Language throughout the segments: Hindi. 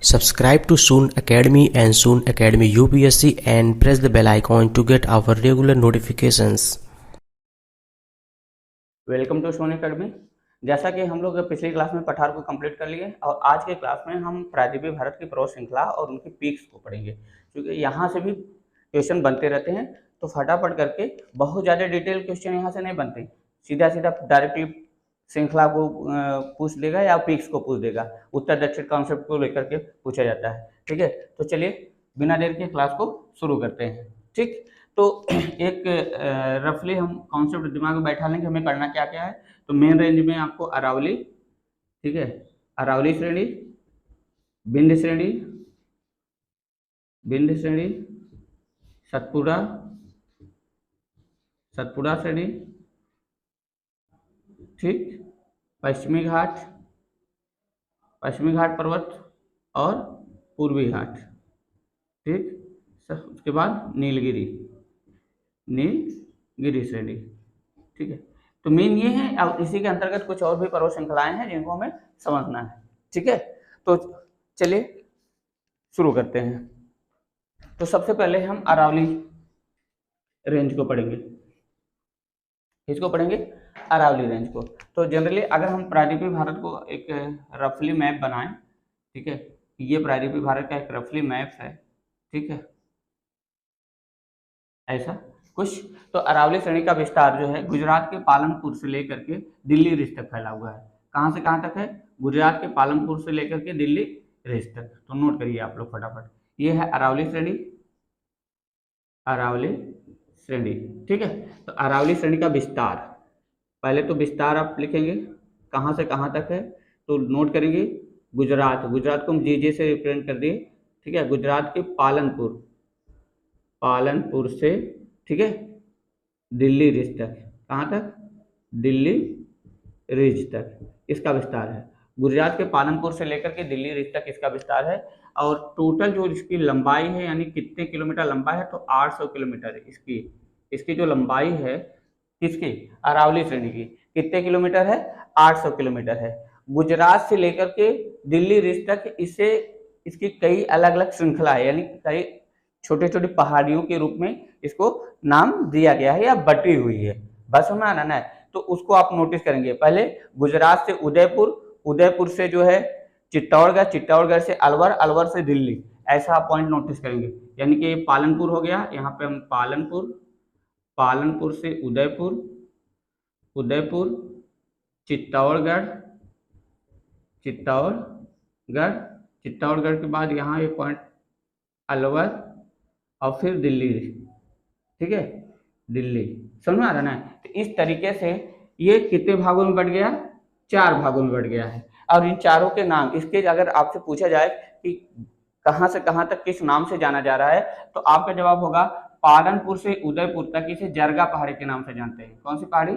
Subscribe to Soon Academy and Soon Academy UPSC and press the bell icon to get our regular notifications. Welcome to Son academy. जैसा कि हम लोग पिछली क्लास में पठार को कंप्लीट कर लिए और आज के क्लास में हम प्रायद्वीपीय भारत की पर्वत श्रृंखला और उनकी पीक्स को पढ़ेंगे, क्योंकि यहाँ से भी क्वेश्चन बनते रहते हैं। तो फटाफट करके बहुत ज़्यादा डिटेल क्वेश्चन यहाँ से नहीं बनते, सीधा सीधा डायरेक्टली श्रृंखला को पूछ देगा या पीक्स को पूछ देगा, उत्तर दक्षिण कॉन्सेप्ट को लेकर के पूछा जाता है। ठीक है, तो चलिए बिना देर के क्लास को शुरू करते हैं। ठीक, तो एक रफली हम कॉन्सेप्ट दिमाग में बैठा लेंगे हमें करना क्या क्या है। तो मेन रेंज में आपको अरावली, ठीक है, अरावली श्रेणी, विंध्य श्रेणी, विंध्य श्रेणी, सतपुड़ा, सतपुड़ा श्रेणी, ठीक, पश्चिमी घाट, पश्चिमी घाट पर्वत और पूर्वी घाट, ठीक, उसके बाद नीलगिरी, नीलगिरी श्रेणी। ठीक है, तो मेन ये है। अब इसी के अंतर्गत कुछ और भी पर्वत श्रृंखलाएं हैं जिनको हमें समझना है। ठीक है, तो चलिए शुरू करते हैं। तो सबसे पहले हम अरावली रेंज को पढ़ेंगे, इसको पढ़ेंगे अरावली रेंज को। तो जनरली अगर हम प्रायद्वीपीय भारत को एक रफली मैप बनाएं, ठीक है, ये प्रायद्वीपीय भारत का एक रफली मैप है, ठीक है, ऐसा कुछ। तो अरावली श्रेणी का विस्तार जो है गुजरात के पालनपुर से लेकर के दिल्ली रिज तक फैला हुआ है। कहाँ से कहाँ तक है? गुजरात के पालनपुर से लेकर के दिल्ली रिज तक। तो नोट करिए आप लोग फटाफट, ये है अरावली श्रेणी, अरावली श्रेणी। ठीक है, तो अरावली श्रेणी का विस्तार, पहले तो विस्तार आप लिखेंगे कहाँ से कहाँ तक है। तो नोट करेंगे गुजरात, गुजरात को हम जे से रिप्रेजेंट कर दिए। ठीक है, गुजरात के पालनपुर, पालनपुर से, ठीक है, दिल्ली रिज तक। कहाँ तक? दिल्ली रिज तक इसका विस्तार है। गुजरात के पालनपुर से लेकर के दिल्ली रिज तक इसका विस्तार है। और टोटल जो इसकी लंबाई है, यानी कितने किलोमीटर लंबा है, तो 800 किलोमीटर इसकी जो लंबाई है, किसकी? अरावली श्रेणी की कितने किलोमीटर है? 800 किलोमीटर है। गुजरात से लेकर के दिल्ली रिज तक इसकी कई अलग अलग श्रृंखला है, यानी कई छोटे छोटे पहाड़ियों के रूप में इसको नाम दिया गया है या बटी हुई है। बस हमें आना है, तो उसको आप नोटिस करेंगे। पहले गुजरात से उदयपुर, उदयपुर से जो है चित्तौड़गढ़, चित्तौड़गढ़ से अलवर, अलवर से दिल्ली, ऐसा आप पॉइंट नोटिस करेंगे। यानी कि पालनपुर हो गया, यहाँ पे हम पालनपुर, पालनपुर से उदयपुर, उदयपुर, चित्तौड़गढ़, चित्तौड़गढ़, चित्तौड़गढ़ के बाद यहाँ ये पॉइंट अलवर और फिर दिल्ली। ठीक है, दिल्ली। समझ में आ रहा ना? तो इस तरीके से ये कितने भागों में बढ़ गया? 4 भागों में बढ़ गया है। और इन चारों के नाम, इसके अगर आपसे पूछा जाए कि कहां से कहां तक किस नाम से जाना जा रहा है, तो आपका जवाब होगा पालनपुर से उदयपुर तक इसे जरगा पहाड़ी के नाम से जानते हैं। कौन सी पहाड़ी?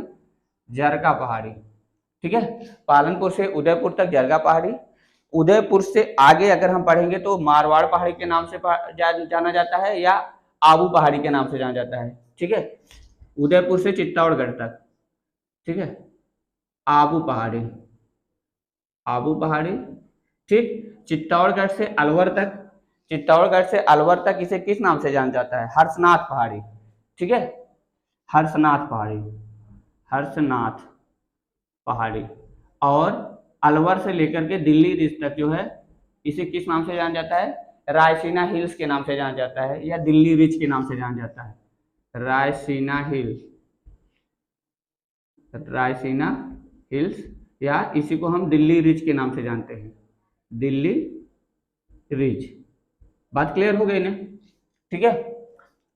जरगा पहाड़ी। ठीक है, पालनपुर से उदयपुर तक जरगा पहाड़ी। उदयपुर से आगे अगर हम पढ़ेंगे तो मारवाड़ पहाड़ी के नाम से जाना जाता है या आबू पहाड़ी के नाम से जाना जाता है। ठीक है, उदयपुर से चित्तौड़गढ़ तक, ठीक है, आबू पहाड़ी, आबू पहाड़ी। ठीक, चित्तौड़गढ़ से अलवर तक, चित्तौड़गढ़ से अलवर तक इसे किस नाम से जाना जाता है? हर्षनाथ पहाड़ी। ठीक है, हर्षनाथ पहाड़ी, हर्षनाथ पहाड़ी। और अलवर से लेकर के दिल्ली रिज तक जो है इसे किस नाम से जाना जाता है? रायसीना हिल्स के नाम से जाना जाता है या दिल्ली रिज के नाम से जाना जाता है। रायसीना हिल्स, रायसीना हिल्स, या इसी को हम दिल्ली रिज के नाम से जानते हैं, दिल्ली रिज। बात क्लियर हो गई ना? ठीक है,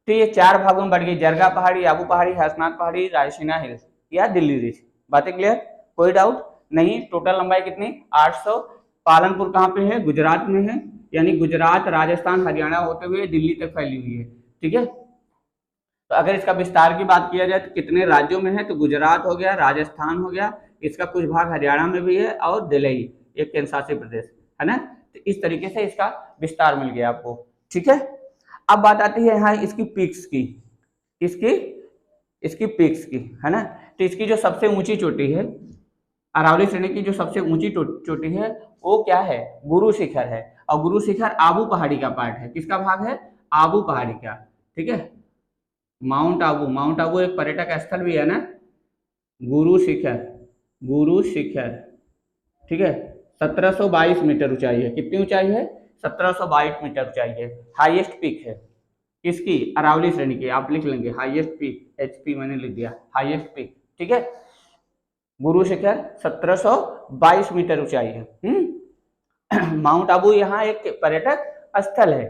तो ये 4 भागों में बढ़ गई, जरगा पहाड़ी, आबू पहाड़ी, हर्षनाथ पहाड़ी, रायसीना हिल्स या दिल्ली रिज। बातें क्लियर? कोई डाउट नहीं? टोटल लंबाई कितनी? 800। पालनपुर कहाँ पे है? गुजरात में है, यानी गुजरात, राजस्थान, हरियाणा होते हुए दिल्ली तक फैली हुई है। ठीक है, तो अगर इसका विस्तार की बात किया जाए तो कितने राज्यों में है, तो गुजरात हो गया, राजस्थान हो गया, इसका कुछ भाग हरियाणा में भी है, और दिल्ली एक केंद्र शासित प्रदेश है ना। तो इस तरीके से इसका विस्तार मिल गया आपको। ठीक है, अब बात आती है यहाँ इसकी पीक्स की, इसकी पीक्स की, है ना। तो इसकी जो सबसे ऊंची चोटी है, अरावली श्रेणी की जो सबसे ऊंची चोटी है वो क्या है? गुरु शिखर है। और गुरु शिखर आबू पहाड़ी का पार्ट है। किसका भाग है? आबू पहाड़ी का। ठीक है, माउंट आबू एक पर्यटक स्थल भी है ना। गुरु शिखर ठीक है, 1722 मीटर ऊंचाई है। कितनी ऊंचाई है? 1722 मीटर ऊंचाई है। हाईएस्ट पीक है किसकी? अरावली श्रेणी की। आप लिख लेंगे हाईएस्ट पीक, HP मैंने लिख दिया, हाईएस्ट पीक। ठीक है, गुरु शिखर 1722 मीटर ऊंचाई है। माउंट आबू यहाँ एक पर्यटक स्थल है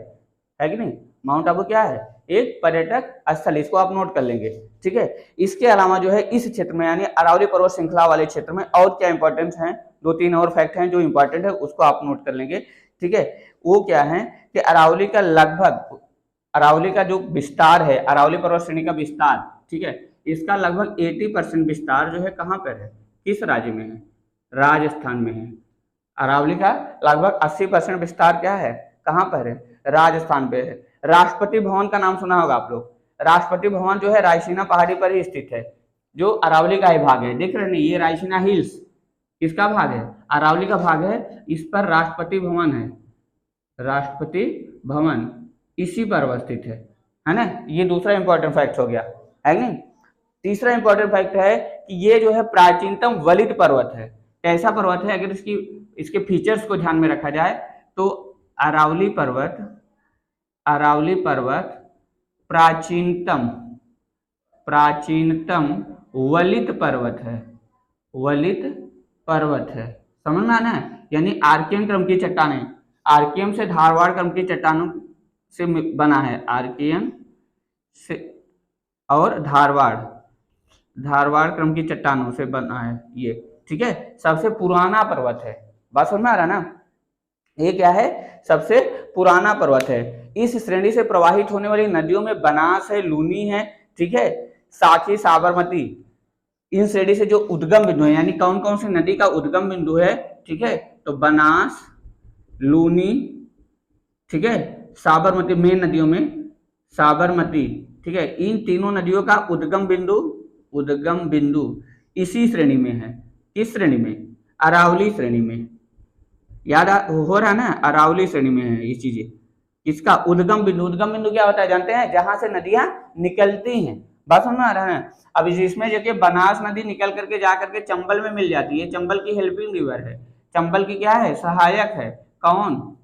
कि नहीं? माउंट आबू क्या है? एक पर्यटक स्थल, इसको आप नोट कर लेंगे। ठीक है, इसके अलावा जो है इस क्षेत्र में यानी अरावली पर्वत श्रृंखला वाले क्षेत्र में और क्या इंपॉर्टेंस है, 2-3 और फैक्ट हैं जो इंपॉर्टेंट है, उसको आप नोट कर लेंगे। ठीक है, वो क्या है कि अरावली का जो विस्तार है, अरावली पर्वत श्रेणी का विस्तार, ठीक है, इसका लगभग 80% विस्तार जो है कहाँ पर है? किस राज्य में है? राजस्थान में है। अरावली का लगभग 80% विस्तार क्या है? कहाँ पर है? राजस्थान पे है। राष्ट्रपति भवन का नाम सुना होगा आप लोग। राष्ट्रपति भवन जो है रायसीना पहाड़ी पर ही स्थित है, जो अरावली का ही भाग है। देख रहे हैं ये रायसीना हिल्स किसका भाग है? अरावली का भाग है। इस पर राष्ट्रपति भवन है, राष्ट्रपति भवन इसी पर अवस्थित है ना। ये दूसरा इंपॉर्टेंट फैक्ट हो गया, है नहीं? तीसरा इंपॉर्टेंट फैक्ट है कि ये जो है प्राचीनतम वलित पर्वत है। कैसा पर्वत है? अगर इसके फीचर्स को ध्यान में रखा जाए तो अरावली पर्वत प्राचीनतम वलित पर्वत है। समझ में आना है? यानी आर्कियन क्रम की चट्टानें, आर्कियम से धारवाड़ क्रम की चट्टानों से बना है। आर्कियन से और धारवाड़ क्रम की चट्टानों से बना है ये। ठीक है, सबसे पुराना पर्वत है। बात समझ में आ रहा ना? ये क्या है? सबसे पुराना पर्वत है। इस श्रेणी से प्रवाहित होने वाली नदियों में बनास है, लूनी है, ठीक है, साखी, साबरमती। इन श्रेणी से जो उद्गम बिंदु है, यानी कौन कौन सी नदी का उद्गम बिंदु है, ठीक है, तो बनास, लूनी, ठीक है, साबरमती, मेन नदियों में साबरमती, ठीक है, इन तीनों नदियों का उद्गम बिंदु इसी श्रेणी में है। किस श्रेणी में? अरावली श्रेणी में। याद हो रहा है ना? अरावली श्रेणी में है ये चीजें। इसका उद्गम बिंदु क्या होता है जानते हैं? जहां से नदियां निकलती हैं। बात समझ में आ रहा है? अब इसमें जगह बनास नदी निकल करके जा करके चंबल में मिल जाती है। चंबल की हेल्पिंग रिवर है, चंबल की क्या है? सहायक है। कौन?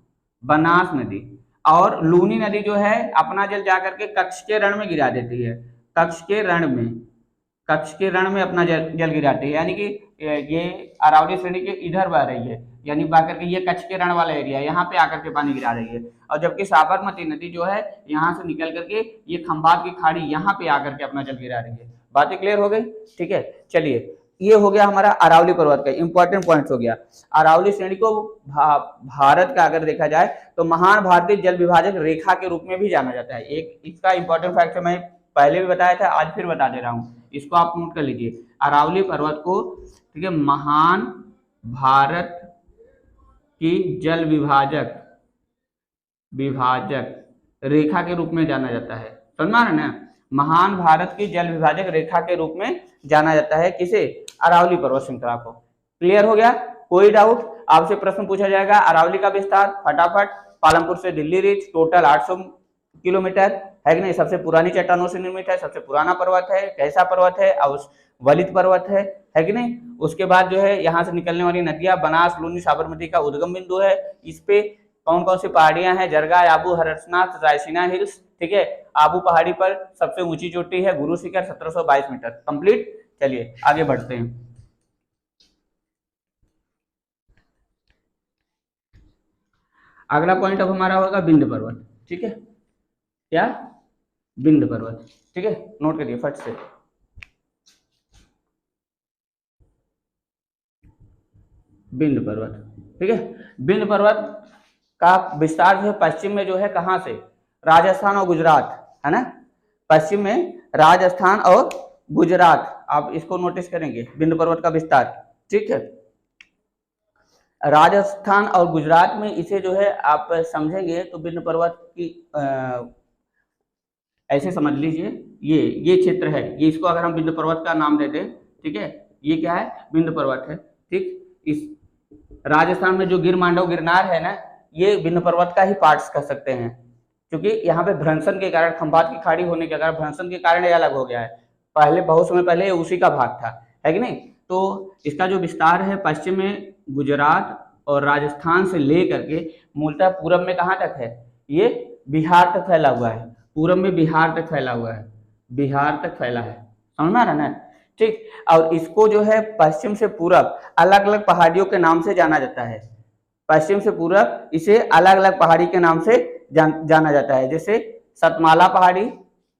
बनास नदी। और लूनी नदी जो है अपना जल जाकर के कच्छ के रण में गिरा देती है। कच्छ के रण में अपना जल गिराती है, यानी कि ये अरावली श्रेणी के इधर बह रही है, यानी बह करके ये कच्छ के रण वाला एरिया, यहाँ पे आकर के पानी गिरा रही है। और जबकि साबरमती नदी जो है यहाँ से निकल करके ये खंभात की खाड़ी यहाँ पे आकर के अपना जल गिरा रही है। बातें क्लियर हो गई? ठीक है, चलिए, ये हो गया हमारा अरावली पर्वत का इंपॉर्टेंट पॉइंट हो गया। अरावली श्रेणी को भारत का अगर देखा जाए तो महान भारतीय जल विभाजक रेखा के रूप में भी जाना जाता है। एक इसका इंपॉर्टेंट फैक्ट है, मैं पहले भी बताया था, आज फिर बता दे रहा हूँ, इसको आप नोट कर लीजिए। अरावली पर्वत को, ठीक है, महान भारत की जल विभाजक रेखा के रूप में जाना जाता है। समझ में आ रहा है ना? महान भारत की जल विभाजक रेखा के रूप में जाना जाता है। किसे? अरावली पर्वत श्रृंखला को। क्लियर हो गया? कोई डाउट? आपसे प्रश्न पूछा जाएगा अरावली का विस्तार, फटाफट। पालमपुर से दिल्ली रीच टोटल 800 किलोमीटर है कि नहीं? सबसे पुरानी चट्टानों से निर्मित है, सबसे पुराना पर्वत है। कैसा पर्वत है? वलित पर्वत है कि नहीं? उसके बाद जो है यहाँ से निकलने वाली नदियां बनास, लूनी, साबरमती का उद्गम बिंदु है। इस पे कौन कौन सी पहाड़ियां हैं? जरगा, आबू, हरसनाथ, रायसीना हिल्स, ठीक है। आबू पहाड़ी पर सबसे ऊंची चोटी है गुरु शिखर 1722 मीटर। कंप्लीट। चलिए आगे बढ़ते हैं। अगला पॉइंट अब हमारा होगा विंध्य पर्वत। ठीक है, क्या? विंध्य पर्वत। ठीक है, नोट करिए फट से। विंध्य पर्वत, ठीक है। विंध्य पर्वत का विस्तार जो है पश्चिम में जो है कहां से? राजस्थान और गुजरात, है ना? पश्चिम में राजस्थान और गुजरात, आप इसको नोटिस करेंगे, विंध्य पर्वत का विस्तार। ठीक है, राजस्थान और गुजरात में इसे जो है आप समझेंगे तो विंध्य पर्वत की ऐसे समझ लीजिए, ये क्षेत्र है, ये इसको अगर हम विंध्य पर्वत का नाम दे दें, ठीक है, ये क्या है? विंध्य पर्वत है। ठीक, इस राजस्थान में जो गिर मांडव गिरनार है ना, ये विंध्य पर्वत का ही पार्ट्स कह सकते हैं, क्योंकि यहाँ पे भ्रंशन के कारण, खंभात की खाड़ी होने के कारण, भ्रंशन के कारण ये अलग हो गया है। पहले बहुत समय पहले उसी का भाग था, है कि नहीं। तो इसका जो विस्तार है पश्चिम में गुजरात और राजस्थान से ले करके मूलतः पूरब में कहाँ तक है, ये बिहार तक फैला हुआ है। पूरब में बिहार तक फैला हुआ है, बिहार तक फैला है, समझ में आ रहा ना, ठीक। और इसको जो है पश्चिम से पूरब अलग अलग पहाड़ियों के नाम से जाना जाता है। पश्चिम से पूरब इसे अलग अलग पहाड़ी के नाम से जाना जाता है, जैसे सतमाला पहाड़ी,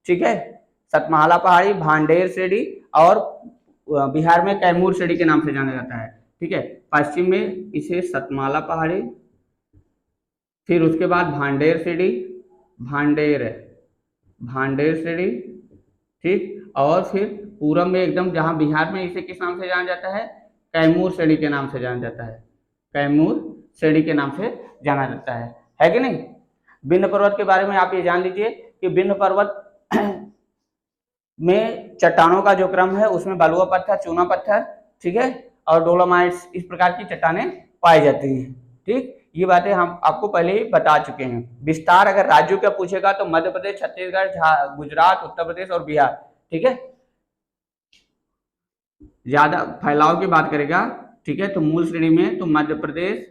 ठीक है, सतमाला पहाड़ी, भांडेर श्रेणी, और बिहार में कैमूर श्रेणी के नाम से जाना जाता है, ठीक है। पश्चिम में इसे सतमाला पहाड़ी, फिर उसके बाद भांडेर श्रेणी, भांडेर श्रेणी, ठीक। और फिर पूरब में एकदम जहां बिहार में इसे किस नाम से जाना जाता है, कैमूर श्रेणी के नाम से जाना जाता है, कैमूर श्रेणी के नाम से जाना जाता है कि नहीं। विंध्य पर्वत के बारे में आप ये जान लीजिए कि विंध्य पर्वत में चट्टानों का जो क्रम है उसमें बलुआ पत्थर, चूना पत्थर, ठीक है, और डोलोमाइट्स, इस प्रकार की चट्टानें पाई जाती हैं, ठीक। ये बातें हम आपको पहले ही बता चुके हैं। विस्तार अगर राज्यों का पूछेगा तो मध्य प्रदेश, छत्तीसगढ़, गुजरात, उत्तर प्रदेश और बिहार, ठीक है। ज्यादा फैलाव की बात करेगा, ठीक है, तो मूल श्रेणी में तो मध्य प्रदेश,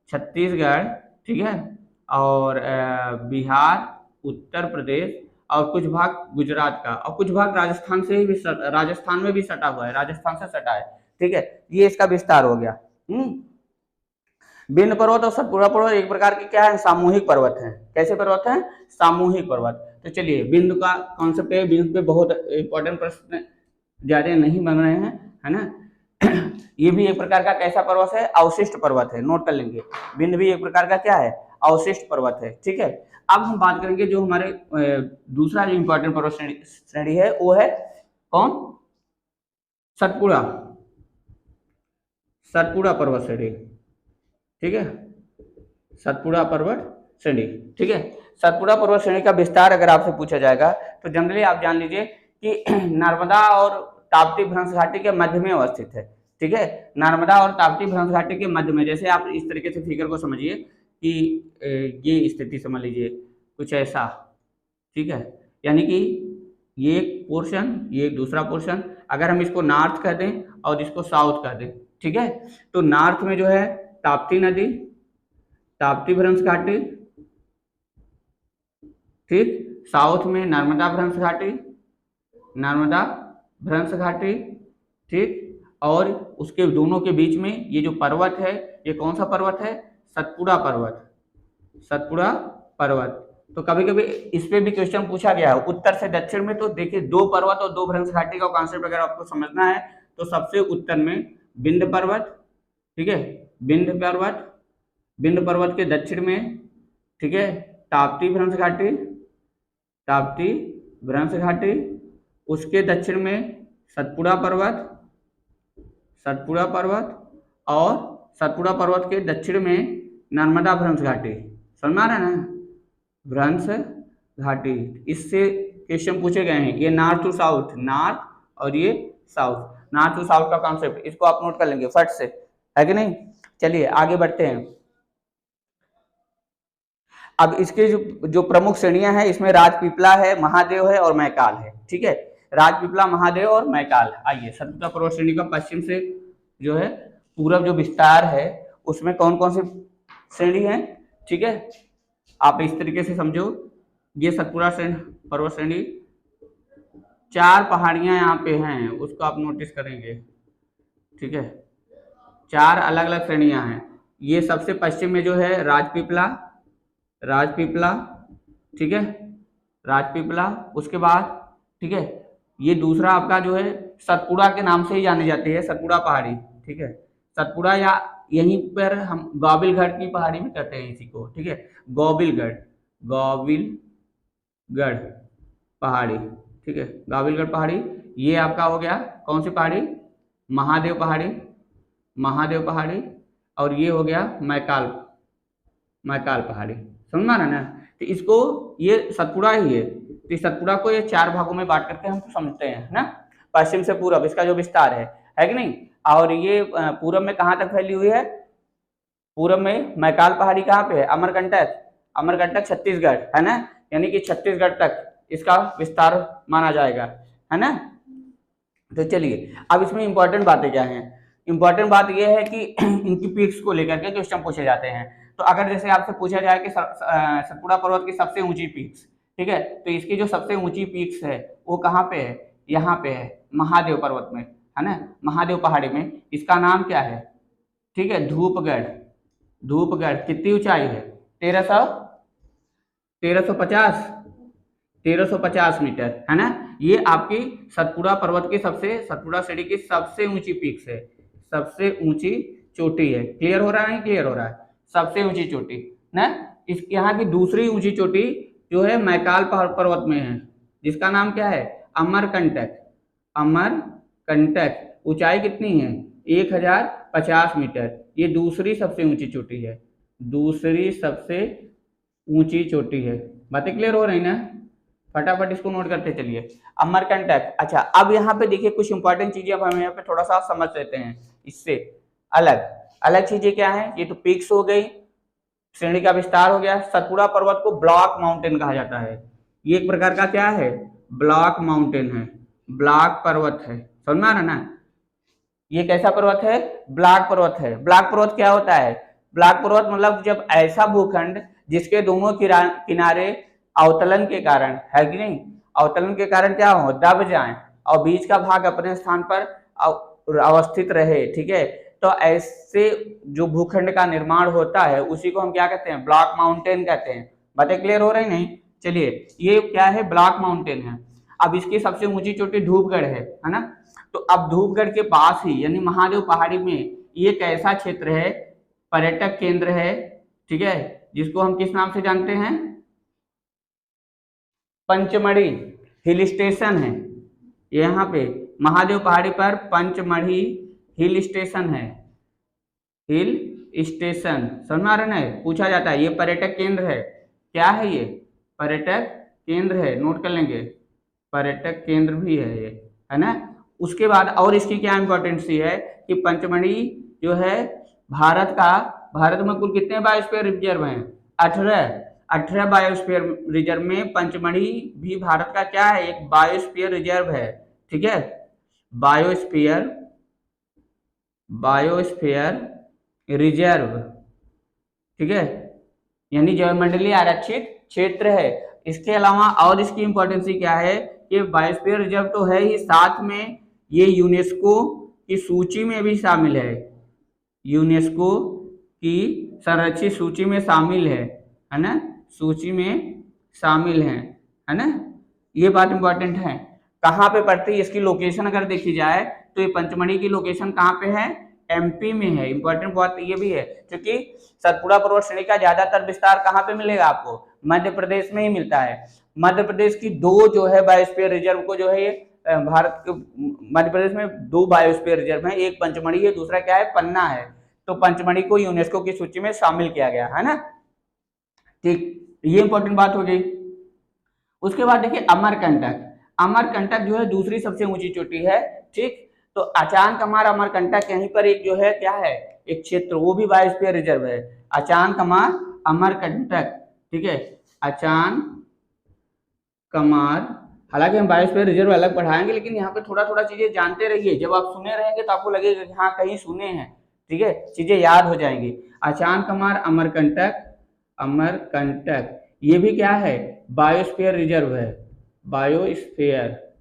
छत्तीसगढ़, ठीक है, और बिहार, उत्तर प्रदेश, और कुछ भाग गुजरात का, और कुछ भाग राजस्थान से भी, राजस्थान में भी सटा हुआ है, राजस्थान से सटा है, ठीक है। ये इसका विस्तार हो गया। विंध्य पर्वत और सतपुड़ा पर्वत एक प्रकार के क्या है, सामूहिक पर्वत हैं। कैसे पर्वत हैं, सामूहिक पर्वत। तो चलिए विंध्य का कॉन्सेप्ट है, विंध्य पे बहुत इंपॉर्टेंट प्रश्न ज्यादा नहीं बन रहे हैं, है ना। ये भी एक प्रकार का कैसा पर्वत है, अवशिष्ट पर्वत है, नोट कर लेंगे। विंध्य भी एक प्रकार का क्या है, अवशिष्ट पर्वत है, ठीक है। अब हम बात करेंगे जो हमारे दूसरा जो इंपॉर्टेंट पर्वत श्रेणी है वो है कौन, सतपुड़ा, सतपुड़ा पर्वत श्रेणी, ठीक है, सतपुड़ा पर्वत श्रेणी, ठीक है। सतपुड़ा पर्वत श्रेणी का विस्तार अगर आपसे पूछा जाएगा तो जनरली आप जान लीजिए कि नर्मदा और ताप्ती भ्रंश घाटी के मध्य में अवस्थित है, ठीक है। नर्मदा और ताप्ती भ्रंश घाटी के मध्य में, जैसे आप इस तरीके से फिगर को समझिए कि ये स्थिति समझ लीजिए कुछ ऐसा, ठीक है, यानी कि ये एक पोर्शन, ये दूसरा पोर्शन, अगर हम इसको नॉर्थ कर दें और इसको साउथ कर दें, ठीक है, तो नॉर्थ में जो है ताप्ती नदी, ताप्ती भ्रंश घाटी, ठीक, साउथ में नर्मदा भ्रंश घाटी, नर्मदा भ्रंश घाटी, ठीक, और उसके दोनों के बीच में ये जो पर्वत है, ये कौन सा पर्वत है, सतपुड़ा पर्वत, सतपुड़ा पर्वत। तो कभी कभी इस पे भी क्वेश्चन पूछा गया है उत्तर से दक्षिण में, तो देखिए दो पर्वत और दो भ्रंश घाटी का कॉन्सेप्ट अगर आपको समझना है तो सबसे उत्तर में विंध्य पर्वत, ठीक है, विंध्य पर्वत, विंध्य पर्वत के दक्षिण में, ठीक है, ताप्ती भ्रंश घाटी, ताप्ती भ्रंश घाटी, उसके दक्षिण में सतपुड़ा पर्वत, सतपुड़ा पर्वत, और सतपुड़ा पर्वत के दक्षिण में नर्मदा भ्रंश घाटी, समझ में आ रहा है ना, भ्रंश घाटी। इससे क्वेश्चन पूछे गए हैं, ये नॉर्थ टू साउथ, नॉर्थ और ये साउथ, नॉर्थ टू साउथ का कॉन्सेप्ट, इसको आप नोट कर लेंगे फट से, है कि नहीं। चलिए आगे बढ़ते हैं। अब इसके जो प्रमुख श्रेणियां हैं, इसमें राजपीपला है, महादेव है और मैकाल है, ठीक है, राजपीपला, महादेव और मैकाल। आइए सतपुड़ा पर्वत श्रेणी का पश्चिम से जो है पूरब जो विस्तार है उसमें कौन कौन सी श्रेणी है, ठीक है, आप इस तरीके से समझो। ये सतपुड़ा पर्वत श्रेणी, 4 पहाड़ियां यहाँ पे हैं, उसको आप नोटिस करेंगे, ठीक है, 4 अलग अलग श्रेणियां हैं। ये सबसे पश्चिम में जो है राजपीपला, राजपीपला, ठीक है, राजपीपला, उसके बाद, ठीक है, ये दूसरा आपका जो है सतपुड़ा के नाम से ही जानी जाती है, सतपुड़ा पहाड़ी, ठीक है, सतपुड़ा, या यहीं पर हम गोविलगढ़ की पहाड़ी भी कहते हैं इसी को, ठीक है, गोविलगढ़, गोविलगढ़ पहाड़ी, ठीक है, गोविलगढ़ पहाड़ी। ये आपका हो गया कौन सी पहाड़ी, महादेव पहाड़ी, महादेव पहाड़ी, और ये हो गया मैकाल, मैकाल पहाड़ी, समझ में आ रहा है ना। तो इसको, ये सतपुड़ा ही है, तो इस सतपुड़ा को ये 4 भागों में बांट करके हम समझते हैं ना, पश्चिम से पूरब इसका जो विस्तार है कि नहीं। और ये पूरब में कहाँ तक फैली हुई है, पूर्व में मैकाल पहाड़ी कहाँ पे है? अमरकंटक, अमरकंटक छत्तीसगढ़ है ना, यानी कि छत्तीसगढ़ तक इसका विस्तार माना जाएगा, है ना। तो चलिए अब इसमें इंपॉर्टेंट बातें क्या हैं। इंपॉर्टेंट बात यह है कि इनकी पीक्स को लेकर के क्वेश्चन पूछे जाते हैं। तो अगर जैसे आपसे पूछा जाए कि सतपुड़ा पर्वत की सबसे ऊंची पीक्स, ठीक है, तो इसकी जो सबसे ऊंची पीक्स है वो कहाँ पे है? यहाँ पे है, महादेव पर्वत में, है ना, महादेव पहाड़ी में। इसका नाम क्या है? ठीक है, धूपगढ़। धूपगढ़ कितनी ऊंचाई है? 1350 मीटर, है ना। ये आपकी सतपुड़ा पर्वत की सतपुड़ा श्रेणी की सबसे ऊंची पीक्स है, सबसे ऊंची चोटी है। क्लियर हो रहा है? नहीं क्लियर हो रहा है? सबसे ऊंची चोटी ना। इस यहाँ की दूसरी ऊंची चोटी जो है मैकाल पर्वत में है, जिसका नाम क्या है? अमरकंटक। अमरकंटक ऊंचाई कितनी है? 1050 मीटर। ये दूसरी सबसे ऊंची चोटी है, दूसरी सबसे ऊंची चोटी है। बातें क्लियर हो रही ना? फटाफट इसको नोट करते चलिए, अमरकंटक। अच्छा, अब यहाँ पे देखिए कुछ इंपॉर्टेंट चीजें अब हम यहाँ पे थोड़ा सा समझ लेते हैं। इससे अलग अलग चीजें क्या है? ये तो पीक्स हो गई, श्रेणी का विस्तार हो गया। सतपुड़ा पर्वत को ब्लॉक माउंटेन कहा जाता है। ये एक प्रकार का क्या है? ब्लॉक माउंटेन है, ब्लॉक पर्वत है। समझ में आ रहा ना? ये कैसा पर्वत है? ब्लॉक पर्वत है। ब्लॉक पर्वत क्या होता है? ब्लॉक पर्वत मतलब जब ऐसा भूखंड जिसके दोनों किनारे अवतलन के कारण, है कि नहीं, अवतलन के कारण क्या हो? दब जाएं और बीच का भाग अपने स्थान पर अवस्थित रहे, ठीक है। तो ऐसे जो भूखंड का निर्माण होता है उसी को हम क्या कहते हैं? ब्लॉक माउंटेन कहते हैं। बातें क्लियर हो रही नहीं? चलिए, ये क्या है? ब्लॉक माउंटेन है। अब इसकी सबसे ऊंची चोटी धूपगढ़ है ना। तो अब धूपगढ़ के पास ही यानी महादेव पहाड़ी में ये एक ऐसा क्षेत्र है, पर्यटक केंद्र है, ठीक है, जिसको हम किस नाम से जानते हैं? पंचमढ़ी हिल स्टेशन है। यहाँ पे महादेव पहाड़ी पर पंचमढ़ी हिल स्टेशन है, हिल स्टेशन। समझ में आ रहा है? पूछा जाता है, ये पर्यटक केंद्र है। क्या है ये? पर्यटक केंद्र है, नोट कर लेंगे, पर्यटक केंद्र भी है ये, है ना। उसके बाद और इसकी क्या इंपॉर्टेंस है कि पंचमढ़ी जो है भारत में कुल कितने बायोस्फीयर रिजर्व हैं? 18 बायोस्फीयर रिजर्व में पंचमढ़ी भी भारत का क्या है? एक बायोस्फीयर रिजर्व है, ठीक है। बायोस्फीयर रिजर्व, ठीक है, यानी जैवमंडलीय आरक्षित क्षेत्र है। इसके अलावा और इसकी इंपॉर्टेंस क्या है कि बायोस्फीयर रिजर्व तो है ही, साथ में ये यूनेस्को की सूची में भी शामिल है, यूनेस्को की संरक्षित सूची में शामिल है ना, सूची में शामिल है ना। ये बात इंपॉर्टेंट है। कहाँ पे पड़ती है? इसकी लोकेशन अगर देखी जाए तो ये पंचमढ़ी की लोकेशन कहाँ पे है? एमपी में है। इंपॉर्टेंट बात ये भी है क्योंकि सतपुड़ा पर्वत श्रेणी का ज्यादातर विस्तार कहाँ पे मिलेगा आपको? मध्य प्रदेश में ही मिलता है। मध्य प्रदेश की दो जो है बायोस्फीयर रिजर्व को जो है ये भारत के मध्य प्रदेश में दो बायोस्फीयर रिजर्व है, एक पंचमढ़ी है, दूसरा क्या है? पन्ना है। तो पंचमढ़ी को यूनेस्को की सूची में शामिल किया गया है ना, ठीक। ये इंपॉर्टेंट बात हो गई। उसके बाद देखिए अमरकंटक। अमरकंटक जो है दूसरी सबसे ऊंची चोटी है, ठीक। तो अचान कमार अमरकंटक यहीं पर एक जो है क्या है? एक क्षेत्र, वो भी बायोस्फीयर रिजर्व है, अचान कमार अमरकंटक, ठीक है, अचान कमार। हालांकि हम बायोस्फीयर रिजर्व अलग पढ़ाएंगे, लेकिन यहाँ पे थोड़ा थोड़ा चीजें जानते रहिए। जब आप सुने रहेंगे तो आपको लगेगा कि हाँ कहीं सुने हैं, ठीक है, चीजें याद हो जाएंगी। अचान कमार अमरकंटक, अमरकंटक ये भी क्या है? बायोस्फीयर रिजर्व है, बायोस्फीयर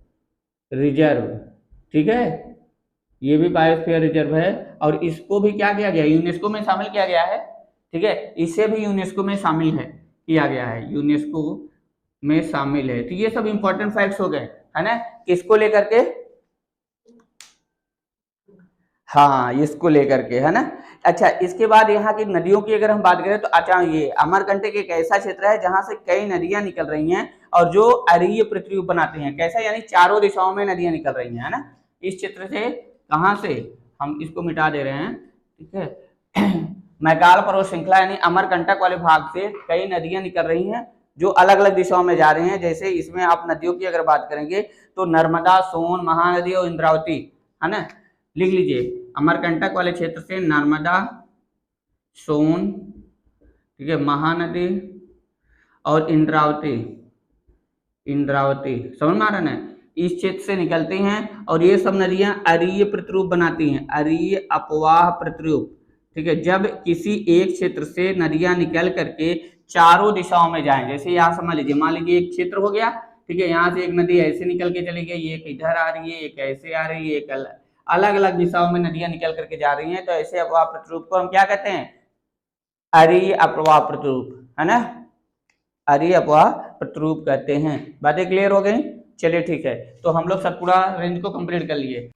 रिजर्व, ठीक है, ये भी बायोस्फीयर रिजर्व है। और इसको भी क्या किया गया? यूनेस्को में शामिल किया गया है, ठीक है, इसे भी यूनेस्को में शामिल है, किया गया है, यूनेस्को में शामिल है। तो ये सब इंपॉर्टेंट फैक्ट्स हो गए, है ना, किसको लेकर के? हाँ, इसको लेकर के, है ना। अच्छा, इसके बाद यहाँ की नदियों की अगर हम बात करें तो अच्छा, ये अमरकंटक एक ऐसा क्षेत्र है जहां से कई नदियां निकल रही हैं और जो अरीय पृथ्वी बनाती हैं। कैसा? यानी चारों दिशाओं में नदियां निकल रही हैं, है ना। इस क्षेत्र से कहां से? हम इसको मिटा दे रहे हैं, ठीक है। मैकाल पर्वत श्रृंखला यानी अमरकंटक वाले भाग से कई नदियां निकल रही हैं जो अलग अलग दिशाओं में जा रही हैं। जैसे इसमें आप नदियों की अगर बात करेंगे तो नर्मदा, सोन, महानदी और इंद्रावती, है ना। लिख लीजिए, अमरकंटक वाले क्षेत्र से नर्मदा, सोन, ठीक है, महानदी और इंद्रावती, इंद्रावती समझ में आ रहा है, इस क्षेत्र से निकलती हैं और ये सब नदियां अरीय प्रतिरूप बनाती हैं, अरीय अपवाह प्रतिरूप। ठीक है, जब किसी एक क्षेत्र से नदियां निकल करके चारों दिशाओं में जाएं, जैसे यहाँ समझ लीजिए, मान लीजिए एक क्षेत्र हो गया, ठीक है, यहाँ से एक नदी ऐसे निकल के चली गई, एक इधर आ रही है, एक ऐसे आ रही है, एक अलग अलग दिशाओं में नदियां निकल करके जा रही हैं, तो ऐसे अपवाह प्रतिरूप को हम क्या कहते हैं, अरीय अपवाह प्रतिरूप, है ना, अरीय अपवाह प्रतिरूप कहते हैं। बातें क्लियर हो गई? चलिए ठीक है, तो हम लोग सतपुड़ा रेंज को कंप्लीट कर लिए।